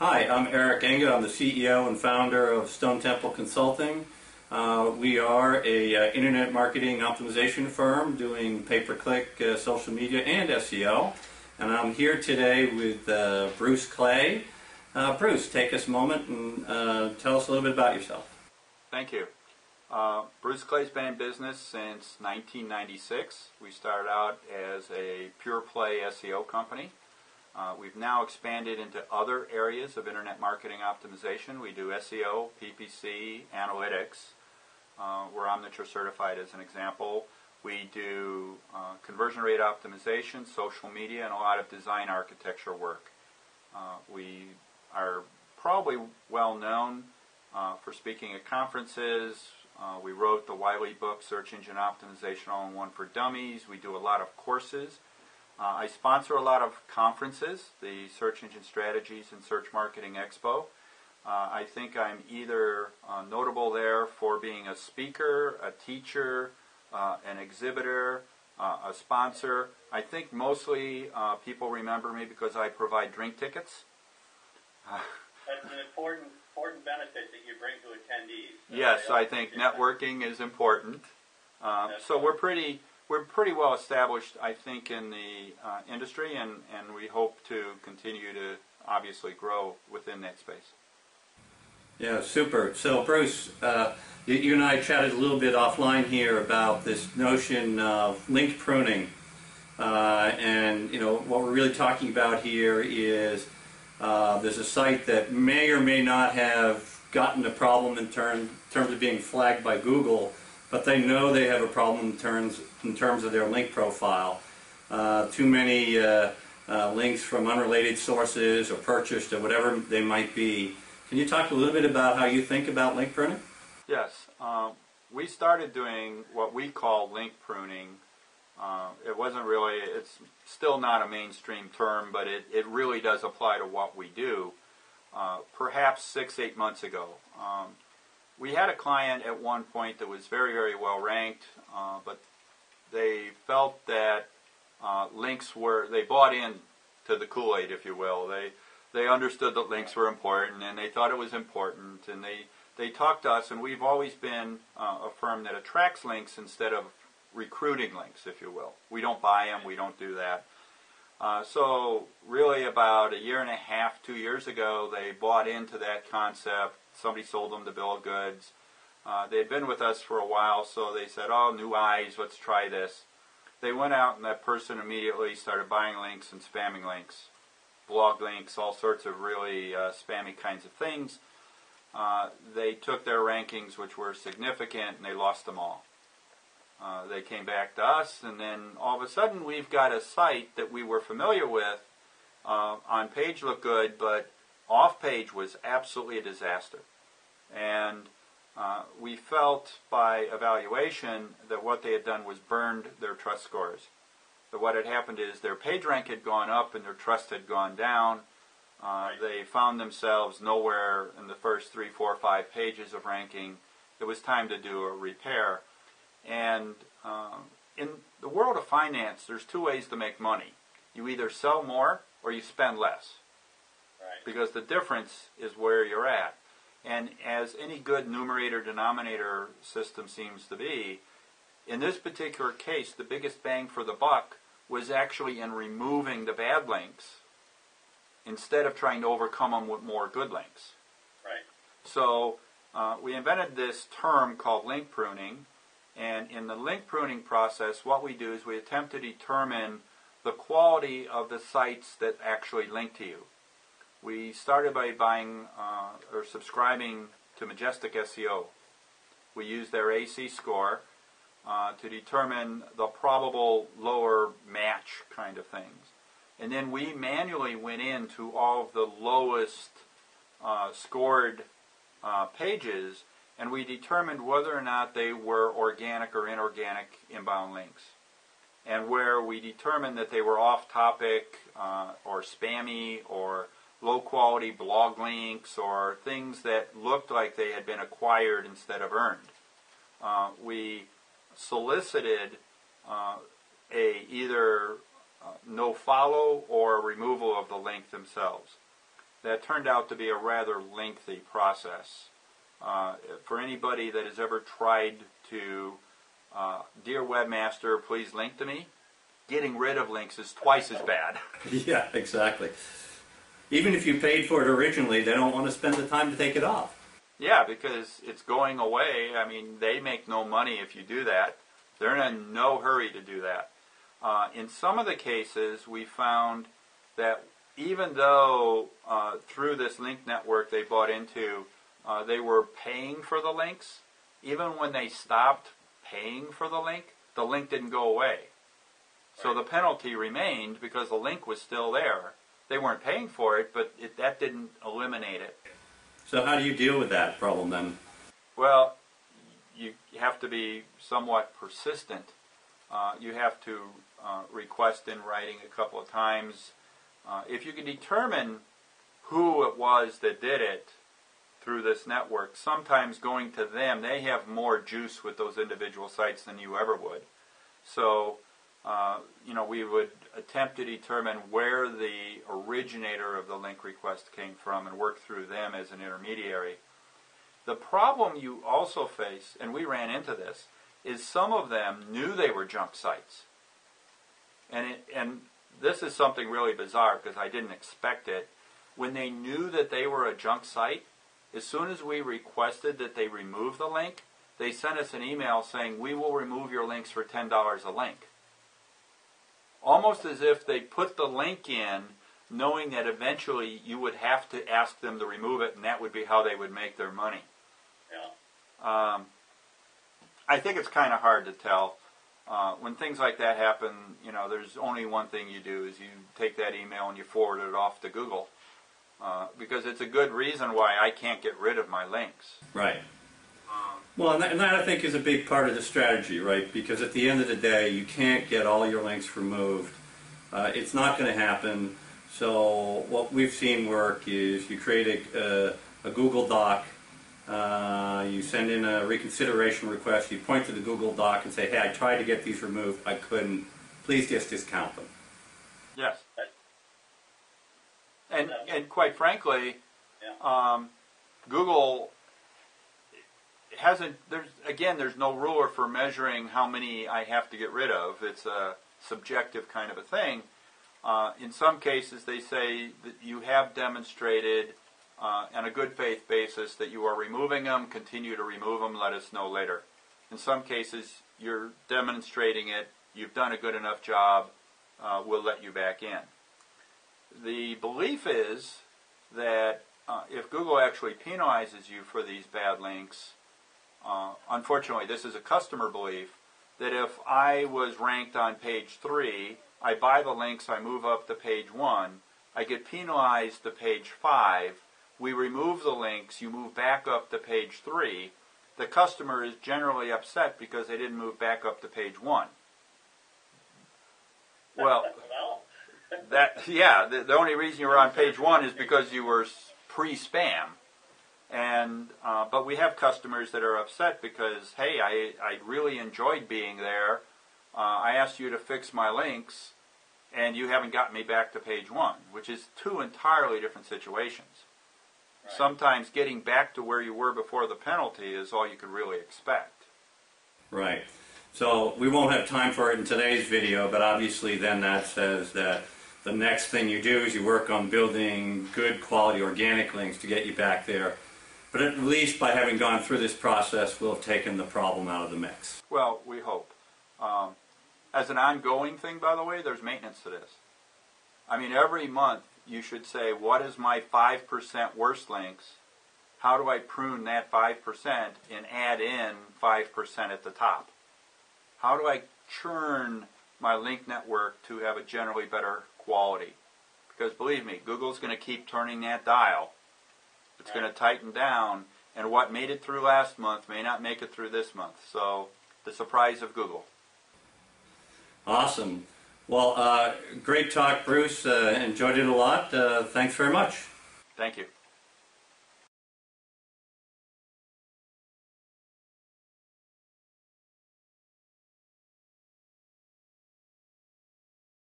Hi, I'm Eric Enge. I'm the CEO and founder of Stone Temple Consulting. We are a internet marketing optimization firm doing pay-per-click social media and SEO. And I'm here today with Bruce Clay. Bruce, take us a moment and tell us a little bit about yourself. Thank you. Bruce Clay's been in business since 1996. We started out as a pure play SEO company. We've now expanded into other areas of internet marketing optimization. We do SEO, PPC, analytics. We're Omniture certified as an example. We do conversion rate optimization, social media, and a lot of design architecture work. We are probably well known for speaking at conferences. We wrote the Wiley book, Search Engine Optimization All-in-One for Dummies. We do a lot of courses. I sponsor a lot of conferences, the Search Engine Strategies and Search Marketing Expo. I think I'm either notable there for being a speaker, a teacher, an exhibitor, a sponsor. I think mostly people remember me because I provide drink tickets. That's an important benefit that you bring to attendees. Yes, I think networking is important. So we're pretty well established, I think, in the industry, and we hope to continue to obviously grow within that space. Yeah, super. So Bruce, you and I chatted a little bit offline here about this notion of link pruning. And what we're really talking about here is there's a site that may or may not have gotten a problem in terms of being flagged by Google, but they know they have a problem in terms of their link profile. Too many links from unrelated sources or purchased or whatever they might be. Can you talk a little bit about how you think about link pruning? Yes. We started doing what we call link pruning. It wasn't really, it's still not a mainstream term, but it really does apply to what we do. Perhaps 6-8 months ago. We had a client at one point that was very, very well ranked, but they felt that links were, they bought in to the Kool-Aid, if you will. They understood that links were important, and they thought it was important, and they talked to us, and we've always been a firm that attracts links instead of recruiting links, if you will. We don't buy them, we don't do that. So really about 1.5 years, 2 years ago, they bought into that concept. Somebody sold them the bill of goods. They had been with us for a while, so they said, oh, new eyes, let's try this. They went out, and that person immediately started buying links and spamming links, blog links, all sorts of really spammy kinds of things. They took their rankings, which were significant, and they lost them all. They came back to us, and then all of a sudden we've got a site that we were familiar with. On page looked good, but off page was absolutely a disaster. And we felt by evaluation that what they had done was burned their trust scores. So what had happened is their page rank had gone up and their trust had gone down. They found themselves nowhere in the first 3, 4, 5 pages of ranking. It was time to do a repair. And in the world of finance, there's 2 ways to make money. You either sell more or you spend less. Right. Because the difference is where you're at. And as any good numerator-denominator system seems to be, in this particular case, the biggest bang for the buck was actually in removing the bad links instead of trying to overcome them with more good links. Right. So we invented this term called link pruning. And in the link pruning process, what we do is we attempt to determine the quality of the sites that actually link to you. We started by buying or subscribing to Majestic SEO. We used their AC score to determine the probable lower match kind of things. And then we manually went into all of the lowest scored pages, and we determined whether or not they were organic or inorganic inbound links. And where we determined that they were off-topic or spammy or low-quality blog links or things that looked like they had been acquired instead of earned, we solicited either no follow or removal of the link themselves. that turned out to be a rather lengthy process. For anybody that has ever tried to, dear webmaster, please link to me, getting rid of links is twice as bad. Yeah, exactly. Even if you paid for it originally, they don't want to spend the time to take it off. Yeah, because it's going away. I mean, they make no money if you do that. They're in no hurry to do that. In some of the cases, we found that even though through this link network they bought into, they were paying for the links, even when they stopped paying for the link didn't go away. So the penalty remained because the link was still there. They weren't paying for it, but that didn't eliminate it. So how do you deal with that problem then? Well, you have to be somewhat persistent. You have to request in writing a couple of times. If you can determine who it was that did it through this network, sometimes going to them, they have more juice with those individual sites than you ever would. So, we would attempt to determine where the originator of the link request came from and work through them as an intermediary. The problem you also face, and we ran into this, is some of them knew they were junk sites. And this is something really bizarre because I didn't expect it. When they knew that they were a junk site, as soon as we requested that they remove the link, they sent us an email saying, we will remove your links for $10 a link. Almost as if they put the link in knowing that eventually you would have to ask them to remove it, and that would be how they would make their money. Yeah. I think it's kind of hard to tell. When things like that happen, there's only one thing you do is you take that email and you forward it off to Google. Because it's a good reason why I can't get rid of my links. Right. Well, and that I think is a big part of the strategy, right? Because at the end of the day, you can't get all your links removed. It's not going to happen. So what we've seen work is you create a Google Doc, you send in a reconsideration request, you point to the Google Doc and say, hey, I tried to get these removed, I couldn't. Please just discount them. Yes. And quite frankly, Google hasn't, there's no ruler for measuring how many I have to get rid of. It's a subjective kind of a thing. In some cases, they say that you have demonstrated on a good faith basis that you are removing them, continue to remove them, let us know later. In some cases, you're demonstrating it, you've done a good enough job, we'll let you back in. The belief is that if Google actually penalizes you for these bad links, unfortunately this is a customer belief, that if I was ranked on page 3, I buy the links, I move up to page 1, I get penalized to page 5, we remove the links, you move back up to page 3, the customer is generally upset because they didn't move back up to page 1. Well, the only reason you were on page 1 is because you were pre-spam. And but we have customers that are upset because, hey, I really enjoyed being there. I asked you to fix my links, and you haven't gotten me back to page 1, which is two entirely different situations. Right. Sometimes getting back to where you were before the penalty is all you could really expect. Right. So we won't have time for it in today's video, but obviously then that says that the next thing you do is you work on building good quality organic links to get you back there. But at least by having gone through this process, we'll have taken the problem out of the mix. Well, we hope. As an ongoing thing, by the way, there's maintenance to this. I mean, every month you should say, what is my 5% worst links? How do I prune that 5% and add in 5% at the top? How do I churn my link network to have a generally better quality? Because believe me, Google's going to keep turning that dial. It's going to tighten down, and what made it through last month may not make it through this month. So, the surprise of Google. Awesome. Well, great talk, Bruce. Enjoyed it a lot. Thanks very much. Thank you.